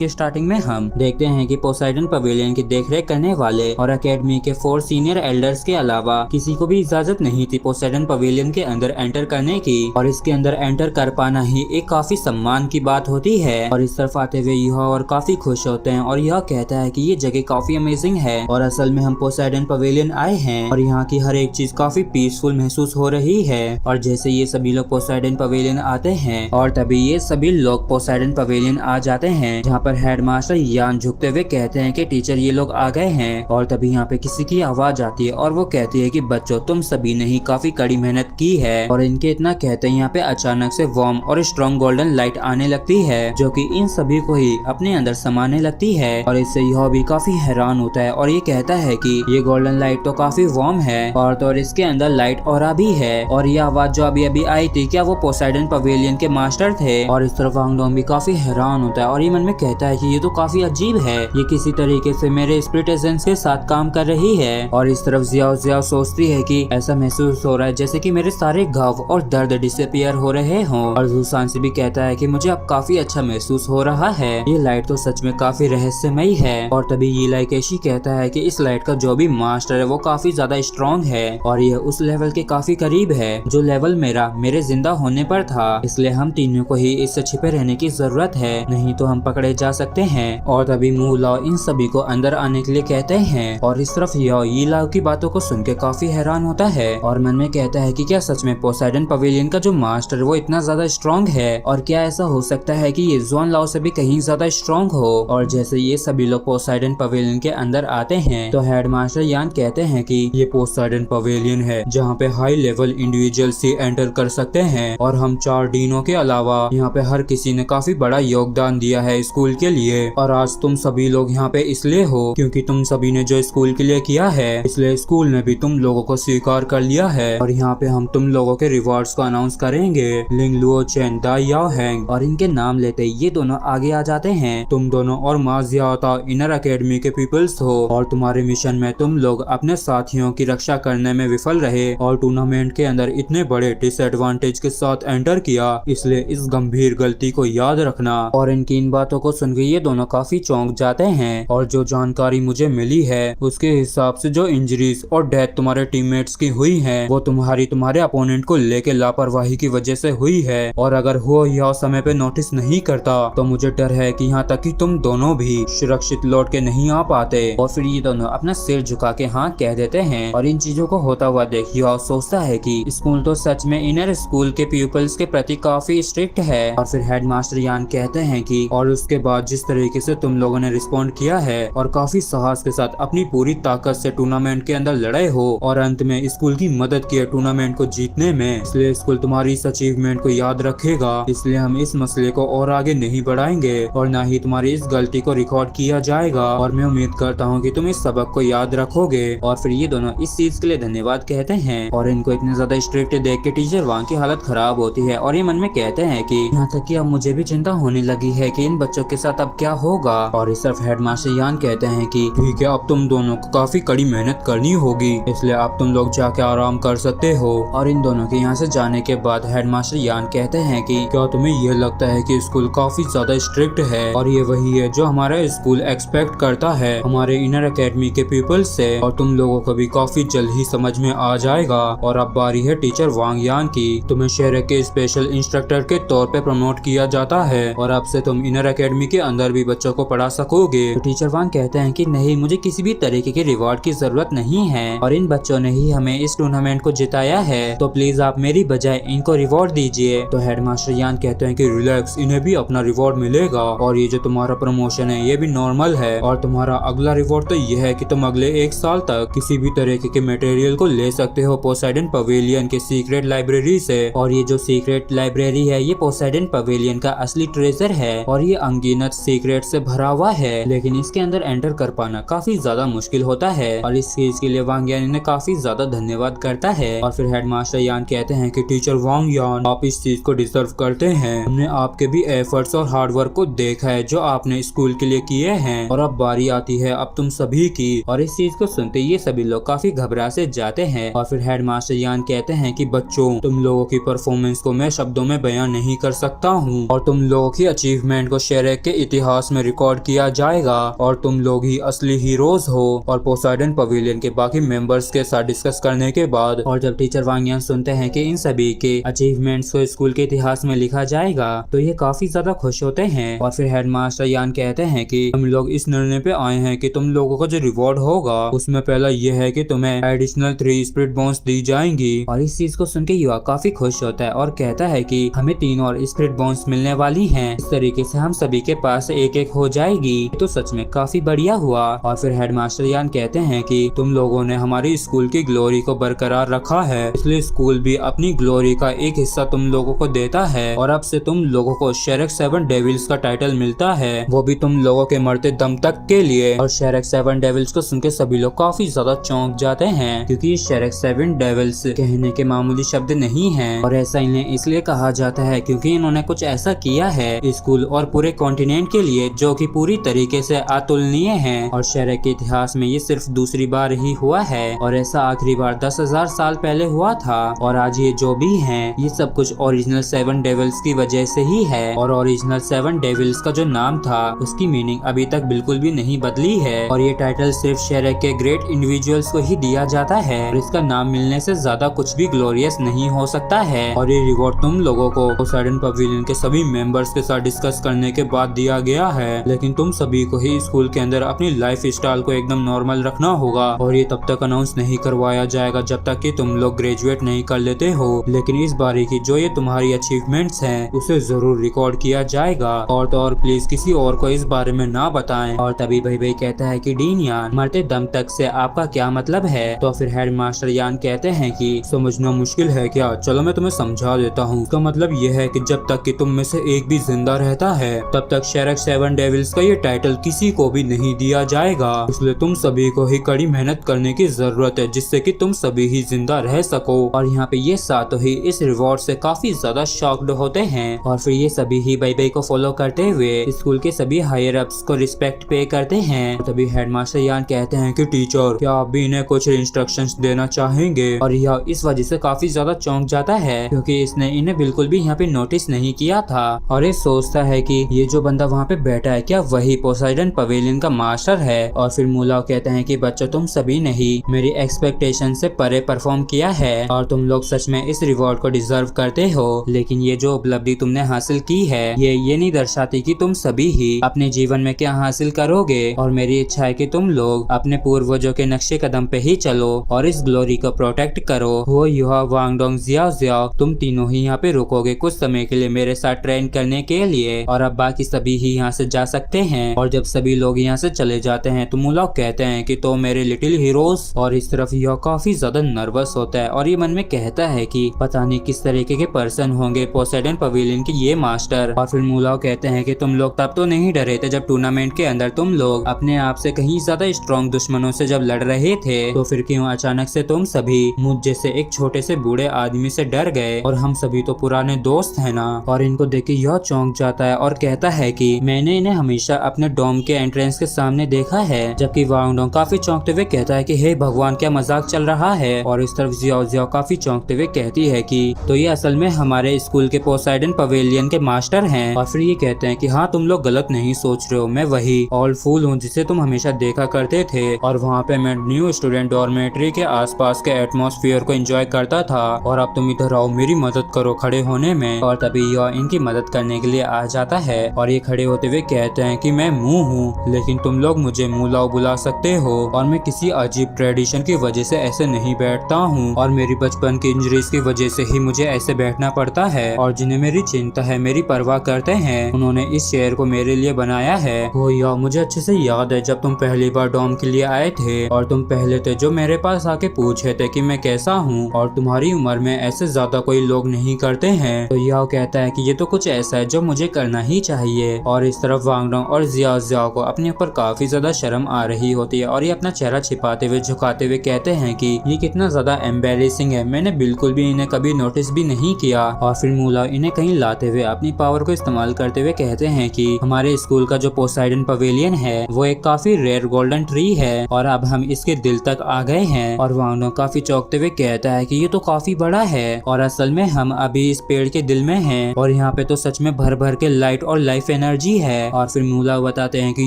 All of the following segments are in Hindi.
की स्टार्टिंग में हम देखते हैं कि पोसाइडन पवेलियन की देखरेख करने वाले और एकेडमी के 4 सीनियर एल्डर्स के अलावा किसी को भी इजाजत नहीं थी पोसाइडन पवेलियन के अंदर एंटर करने की, और इसके अंदर एंटर कर पाना ही एक काफी सम्मान की बात होती है। और इस तरफ आते हुए यह और काफी खुश होते हैं और यह कहता है कि ये जगह काफी अमेजिंग है और असल में हम पोसाइडन पवेलियन आए हैं और यहाँ की हर एक चीज काफी पीसफुल महसूस हो रही है। और जैसे ये सभी लोग पोसाइडन पवेलियन आते हैं और तभी ये सभी लोग पोसाइडन पवेलियन आ जाते हैं, जहाँ पर हेडमास्टर यान झुकते हुए कहते हैं कि टीचर ये लोग आ गए हैं। और तभी यहाँ पे किसी की आवाज आती है और वो कहती है कि बच्चों तुम सभी ने ही काफी कड़ी मेहनत की है। और इनके इतना कहते हैं यहाँ पे अचानक से वार्म और स्ट्रॉन्ग गोल्डन लाइट आने लगती है जो कि इन सभी को ही अपने अंदर समाने लगती है। और इससे यह भी काफी हैरान होता है और ये कहता है कि ये गोल्डन लाइट तो काफी वार्म है और तो इसके अंदर लाइट ऑरा भी है। और ये आवाज जो अभी अभी आई थी, क्या वो पोसाइडन पवेलियन के मास्टर थे? और इस तरफ वांग डोंग भी काफी हैरान होता है और ये मन में कहता है कि ये तो काफी अजीब है, ये किसी तरीके से मेरे स्पिरिट एजेंस के साथ काम कर रही है। और इस तरफ जियाओ सोचती है कि ऐसा महसूस हो रहा है जैसे कि मेरे सारे घाव और दर्द डिसअपीयर हो रहे हों। और जूसांसी भी कहता है कि मुझे अब काफी अच्छा महसूस हो रहा है, ये लाइट तो सच में काफी रहस्यमयी है। और तभी यीलाई केशी कहता है कि इस लाइट का जो भी मास्टर है वो काफी ज्यादा स्ट्रॉन्ग है और ये उस लेवल के काफी करीब है जो लेवल मेरे जिंदा होने पर था, इसलिए हम तीनों को ही इससे छिपे रहने की जरूरत है, नहीं तो हम पकड़े जा सकते हैं। और तभी मू लाओ इन सभी को अंदर आने के लिए कहते हैं और इस तरफ ये लाओ की बातों को सुन के काफी हैरान होता है और मन में कहता है कि क्या सच में पोसाइडन पवेलियन का जो मास्टर वो इतना ज्यादा स्ट्रॉन्ग है, और क्या ऐसा हो सकता है कि ये जुआन लाओ से भी कहीं ज्यादा स्ट्रॉन्ग हो। और जैसे ये सभी लोग पोसाइडन पवेलियन के अंदर आते हैं तो हेडमास्टर यान कहते हैं कि ये पोसाइडन पवेलियन है जहाँ पे हाई लेवल इंडिविजुअल ही एंटर कर सकते हैं और हम 4 डीनों के अलावा यहाँ पे हर किसी ने काफी बड़ा योगदान दिया है स्कूल के लिए। और आज तुम सभी लोग यहाँ पे इसलिए हो क्योंकि तुम सभी ने जो स्कूल के लिए किया है, इसलिए स्कूल ने भी तुम लोगों को स्वीकार कर लिया है। और यहाँ पे हम तुम लोगों के रिवॉर्ड्स को अनाउंस करेंगे। लिंग लुओ चेन, दा याओ हैंग, और इनके नाम लेते ये दोनों आगे आ जाते हैं। तुम दोनों और मा जियाओ इनर एकेडमी के पीपल्स हो और तुम्हारे मिशन में तुम लोग अपने साथियों की रक्षा करने में विफल रहे और टूर्नामेंट के अंदर इतने बड़े डिसएडवांटेज के साथ एंटर किया, इसलिए इस गंभीर गलती को याद रखना। और इनकी इन बातों को सुन के ये दोनों काफी चौंक जाते हैं और जो जानकारी मुझे मिली है उसके हिसाब से जो इंजरीज और डेथ तुम्हारे टीममेट्स की हुई है वो तुम्हारे अपोनेंट को लेके लापरवाही की वजह से हुई है। और अगर वो यह समय पे नोटिस नहीं करता तो मुझे डर है कि यहाँ तक कि तुम दोनों भी सुरक्षित लौट के नहीं आ पाते। और फिर ये दोनों अपना सिर झुका के हाँ कह देते हैं। और इन चीजों को होता हुआ देख यह सोचता है कि स्कूल तो सच में इनर स्कूल के पीपल्स के प्रति काफी स्ट्रिक्ट है। और फिर हेडमास्टर यान कहते हैं कि और उसके बाद जिस तरीके से तुम लोगों ने रिस्पॉन्ड किया है और काफी साहस के साथ अपनी पूरी ताकत से टूर्नामेंट के अंदर लड़े हो और अंत में स्कूल की मदद की है टूर्नामेंट को जीतने में, इसलिए स्कूल तुम्हारी इस अचीवमेंट को याद रखेगा। इसलिए हम इस मसले को और आगे नहीं बढ़ाएंगे और न ही तुम्हारी इस गलती को रिकॉर्ड किया जाएगा। और मैं उम्मीद करता हूँ कि तुम इस सबक को याद रखोगे। और फिर ये दोनों इस चीज के लिए धन्यवाद कहते हैं। और इनको इतने ज्यादा स्ट्रिक्ट देख के टीचर वांग की हालत खराब होती है और ये मन में कहते हैं कि यहाँ तक कि अब मुझे भी चिंता होने लगी है कि इन बच्चों के साथ अब क्या होगा। और इस तरफ हेडमास्टर यान कहते हैं कि ठीक है, अब तुम दोनों को काफी कड़ी मेहनत करनी होगी, इसलिए अब तुम लोग जाके आराम कर सकते हो। और इन दोनों के यहाँ से जाने के बाद हेडमास्टर यान कहते हैं कि क्या तुम्हें यह लगता है कि स्कूल काफी ज्यादा स्ट्रिक्ट है और ये वही है जो हमारा स्कूल एक्सपेक्ट करता है हमारे इनर एकेडमी के पीपल से, और तुम लोगों को भी काफी जल्द ही समझ में आ जाएगा। और अब बारी है टीचर वांग यान की, तुम्हें शहर के स्पेशल इंस्ट्रक्टर के तौर पे प्रमोट किया जाता है और अब से तुम इनर एकेडमी के अंदर भी बच्चों को पढ़ा सकोगे। तो टीचर वांग कहते हैं कि नहीं, मुझे किसी भी तरीके के रिवॉर्ड की जरूरत नहीं है और इन बच्चों ने ही हमें इस टूर्नामेंट को जिताया है, तो प्लीज आप मेरी बजाय इनको रिवॉर्ड दीजिए। तो हेडमास्टर यान कहते हैं कि रिलैक्स, इन्हें भी अपना रिवॉर्ड मिलेगा और ये जो तुम्हारा प्रमोशन है ये भी नॉर्मल है और तुम्हारा अगला रिवॉर्ड तो ये है कि तुम अगले 1 साल तक किसी भी तरीके के मटेरियल को ले सकते हो पोसाइडन पवेलियन के सीक्रेट लाइब्रेरी से। और ये जो सीक्रेट लाइब्रेरी है ये पोसाइडन पवेलियन का असली ट्रेजर है और ये अनगिनत सीक्रेट से भरा हुआ है, लेकिन इसके अंदर एंटर कर पाना काफी ज्यादा मुश्किल होता है। और इस चीज के लिए वांग यान इन्हें काफी ज्यादा धन्यवाद करता है। और फिर हेडमास्टर यान कहते हैं कि टीचर वांग यान, आप इस चीज को डिजर्व करते हैं, हमने आपके भी एफर्ट्स और हार्डवर्क को देखा है जो आपने स्कूल के लिए किए हैं और अब बारी आती है अब तुम सभी की। और इस चीज को सुनते ये सभी लोग काफी घबरा से जाते हैं। और फिर हेडमास्टर यान कहते हैं कि बच्चों, तुम लोगों की परफॉर्मेंस को मैं शब्दों में बयान नहीं कर सकता हूँ और तुम लोगों की अचीवमेंट को शेयर के के इतिहास में रिकॉर्ड किया जाएगा और तुम लोग ही असली हीरोज हो। और पोसाइडन पवेलियन के बाकी मेंबर्स के साथ डिस्कस करने के बाद और जब टीचर वांग यांग सुनते हैं कि इन सभी के अचीवमेंट्स को स्कूल के इतिहास में लिखा जाएगा तो ये काफी ज्यादा खुश होते हैं। और फिर हेडमास्टर यान कहते हैं कि हम लोग इस निर्णय पे आए हैं कि तुम लोगों को जो रिवॉर्ड होगा उसमें पहला ये है कि तुम्हें एडिशनल 3 स्पिरिट बोन्स दी जाएंगी। और इस चीज को सुन के युवा काफी खुश होता है और कहता है कि हमें 3 और स्पिरिट बोन्स मिलने वाली हैं। इस तरीके से हम सभी के पास एक एक हो जाएगी। तो सच में काफी बढ़िया हुआ। और फिर हेडमास्टर यान कहते हैं कि तुम लोगों ने हमारी स्कूल की ग्लोरी को बरकरार रखा है, इसलिए स्कूल भी अपनी ग्लोरी का एक हिस्सा तुम लोगों को देता है। और अब से तुम लोगों को शेरेक 7 डेविल्स का टाइटल मिलता है, वो भी तुम लोगों के मरते दम तक के लिए। और शेरेक 7 डेविल्स को सुनकर सभी लोग काफी ज्यादा चौंक जाते हैं, क्योंकि शेरेक 7 डेविल्स कहने के मामूली शब्द नहीं है। और ऐसा इन्हें इसलिए कहा जाता है क्योंकि इन्होंने कुछ ऐसा किया है स्कूल और पूरे कॉन्टिनेंट के लिए जो कि पूरी तरीके से अतुलनीय है। और शेरेक के इतिहास में ये सिर्फ दूसरी बार ही हुआ है और ऐसा आखिरी बार 10,000 साल पहले हुआ था। और आज ये जो भी है ये सब कुछ ओरिजिनल 7 डेविल्स की वजह से ही है। और ओरिजिनल 7 डेविल्स का जो नाम था उसकी मीनिंग अभी तक बिल्कुल भी नहीं बदली है। और ये टाइटल सिर्फ शेरेक के ग्रेट इंडिविजुअल्स को ही दिया जाता है और इसका नाम मिलने से ज्यादा कुछ भी ग्लोरियस नहीं हो सकता है। और ये रिवॉर्ड तुम लोगों को पोसाइडन पवेलियन के सभी मेंबर्स के साथ डिस्कस करने के बाद दिया गया है, लेकिन तुम सभी को ही स्कूल के अंदर अपनी लाइफ स्टाइल को एकदम नॉर्मल रखना होगा। और ये तब तक अनाउंस नहीं करवाया जाएगा जब तक कि तुम लोग ग्रेजुएट नहीं कर लेते हो, लेकिन इस बारी की जो ये तुम्हारी अचीवमेंट्स हैं उसे जरूर रिकॉर्ड किया जाएगा। और तो और प्लीज किसी और को इस बारे में ना बताएं। और तभी भाई भाई कहता है कि डीन यान मरते दम तक से आपका क्या मतलब है। तो फिर हेडमास्टर यान कहते हैं कि समझना मुश्किल है क्या, चलो मैं तुम्हें समझा देता हूँ। इसका मतलब यह है कि जब तक कि तुम में से एक भी जिंदा रहता है तब तक शेरेक 7 डेविल्स का ये टाइटल किसी को भी नहीं दिया जाएगा। इसलिए तुम सभी को ही कड़ी मेहनत करने की जरूरत है जिससे कि तुम सभी ही जिंदा रह सको। और यहाँ पे ये सातों ही इस रिवॉर्ड से काफी ज्यादा शॉक्ड होते हैं। और फिर ये सभी ही बाई बाई को फॉलो करते हुए स्कूल के सभी हायर अप्स को रिस्पेक्ट पे करते हैं। तभी हेडमास्टर यान कहते हैं कि टीचर क्या आप भी इन्हें कुछ इंस्ट्रक्शंस देना चाहेंगे। और यह इस वजह से काफी ज्यादा चौंक जाता है क्योंकि इसने इन्हें बिल्कुल भी यहाँ पे नोटिस नहीं किया था। और ये सोचता है कि ये जो बंदा वहाँ पे बैठा है क्या वही पोसाइडन पवेलियन का मास्टर है। और फिर मुलाव कहते हैं कि बच्चों तुम सभी ने ही मेरी एक्सपेक्टेशन से परे परफॉर्म किया है और तुम लोग सच में इस रिवॉर्ड को डिजर्व करते हो, लेकिन ये जो उपलब्धि तुमने हासिल की है ये नहीं दर्शाती कि तुम सभी ही अपने जीवन में क्या हासिल करोगे। और मेरी इच्छा है कि तुम लोग अपने पूर्वजों के नक्शे कदम पे ही चलो और इस ग्लोरी को प्रोटेक्ट करो। वो युवा वांगडोंग जियाओ जियाओ तुम तीनों ही यहाँ पे रुकोगे कुछ समय के लिए मेरे साथ ट्रेन करने के लिए और अब बाकी सभी ही यहाँ से जा सकते हैं। और जब सभी लोग यहाँ से चले जाते हैं तो मुलाव कहते हैं कि तो मेरे लिटिल हीरोज। और इस तरफ यह काफी ज्यादा नर्वस होता है और ये मन में कहता है कि पता नहीं किस तरीके के पर्सन होंगे पोसाइडन पवेलियन के ये मास्टर। और फिर मुलाव कहते हैं कि तुम लोग तब तो नहीं डरे थे जब टूर्नामेंट के अंदर तुम लोग अपने आप से कहीं ज्यादा स्ट्रॉन्ग दुश्मनों से जब लड़ रहे थे, तो फिर क्यों अचानक से तुम सभी मुझ जैसे एक छोटे से बूढ़े आदमी से डर गए। और हम सभी तो पुराने दोस्त है ना। और इनको देख के यह चौंक जाता है और कहता है कि मैंने इन्हें हमेशा अपने डोम के एंट्रेंस के सामने देखा है। जबकि वांगडोंग काफी चौंकते हुए कहता है कि हे भगवान क्या मजाक चल रहा है। और इस तरफ जियाओ जियाओ काफी चौंकते हुए कहती है कि तो ये असल में हमारे स्कूल के पोसाइडन पवेलियन के मास्टर हैं। और फिर ये कहते हैं कि हाँ तुम लोग गलत नहीं सोच रहे हो, मैं वही ओल्ड फूल हूँ जिसे तुम हमेशा देखा करते थे। और वहाँ पे मैं न्यू स्टूडेंट डॉर्मेट्री के आसपास के एटमॉस्फेयर को एंजॉय करता था और अब तुम इधर आओ मेरी मदद करो खड़े होने में। और तभी यह इनकी मदद करने के लिए आ जाता है और ये खड़े होते हुए कहते हैं कि मैं मुंह हूँ लेकिन तुम लोग मुझे मुलाव बुला सकते हो और मैं किसी अजीब ट्रेडिशन की वजह से ऐसे नहीं बैठता हूँ और मेरी बचपन की इंजरीज की वजह से ही मुझे ऐसे बैठना पड़ता है। और जिन्हें मेरी चिंता है मेरी परवाह करते हैं उन्होंने इस चेयर को मेरे लिए बनाया है। वो यार मुझे अच्छे से याद है जब तुम पहली बार डॉम के लिए आए थे और तुम पहले थे जो मेरे पास आके पूछे थे कि मैं कैसा हूँ और तुम्हारी उम्र में ऐसे ज्यादा कोई लोग नहीं करते हैं। तो यह कहता है कि ये तो कुछ ऐसा है जो मुझे करना ही चाहिए। और इस तरफ वांगडोंग और जियाओ जियाओ को अपने ऊपर काफी ज्यादा शर्म आ रही होती है और ये अपना चेहरा छिपाते हुए झुकाते हुए कहते हैं कि ये कितना ज्यादा एम्बेरेसिंग है, मैंने बिल्कुल भी इन्हें कभी नोटिस भी नहीं किया। और फिर मूला इन्हें कहीं लाते हुए अपनी पावर को इस्तेमाल करते हुए कहते हैं कि हमारे स्कूल का जो पोसाइडन पवेलियन है वो एक काफी रेयर गोल्डन ट्री है और अब हम इसके दिल तक आ गए हैं। और वांगडोंग काफी चौंकते हुए कहता है कि ये तो काफी बड़ा है और असल में हम अभी इस पेड़ के दिल में हैं और यहाँ पे तो सच में भर भर के लाइट और लाइफ एनर्जी है। और फिर मूला बताते हैं कि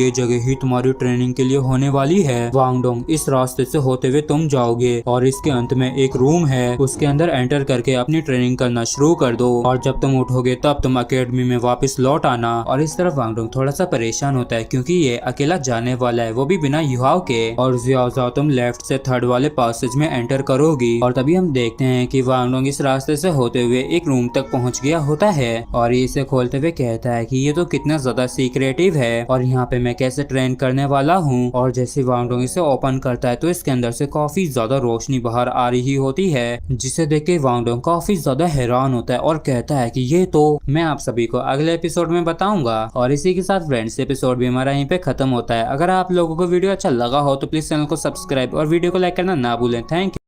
ये जगह ही तुम्हारी ट्रेनिंग के लिए होने वाली है। वांग डोंग, इस रास्ते से होते हुए तुम जाओगे और इसके अंत में एक रूम है, उसके अंदर एंटर करके अपनी ट्रेनिंग करना शुरू कर दो और जब तुम उठोगे तब तुम अकेडमी में वापस लौट आना। और इस तरफ वांग डोंग थोड़ा सा परेशान होता है क्योंकि ये अकेला जाने वाला है, वो भी बिना युहाओ के। और ज़ियाओ ज़ाओ, तुम लेफ्ट से थर्ड वाले पासेज में एंटर करोगी। और तभी हम देखते हैं कि वांग डोंग इस रास्ते से होते हुए एक रूम तक पहुंच गया होता है और ये इसे खोलते हुए कहता है कि ये तो कितना ज्यादा सीक्रेटिव है और यहाँ पे मैं कैसे ट्रेन करने वाला हूँ। और जैसे वांग डोंग इसे ओपन करता है तो इसके अंदर से काफी ज्यादा रोशनी बाहर आ रही होती है, जिसे देख के वांग डोंग काफी ज्यादा हैरान होता है और कहता है कि ये तो मैं आप सभी को अगले एपिसोड में बताऊंगा। और इसी के साथ फ्रेंड्स, एपिसोड भी हमारा यहीं पे खत्म होता है। अगर आप लोगों को वीडियो अच्छा लगा हो तो प्लीज चैनल को सब्सक्राइब और वीडियो को लाइक करना ना भूलें। Thank you.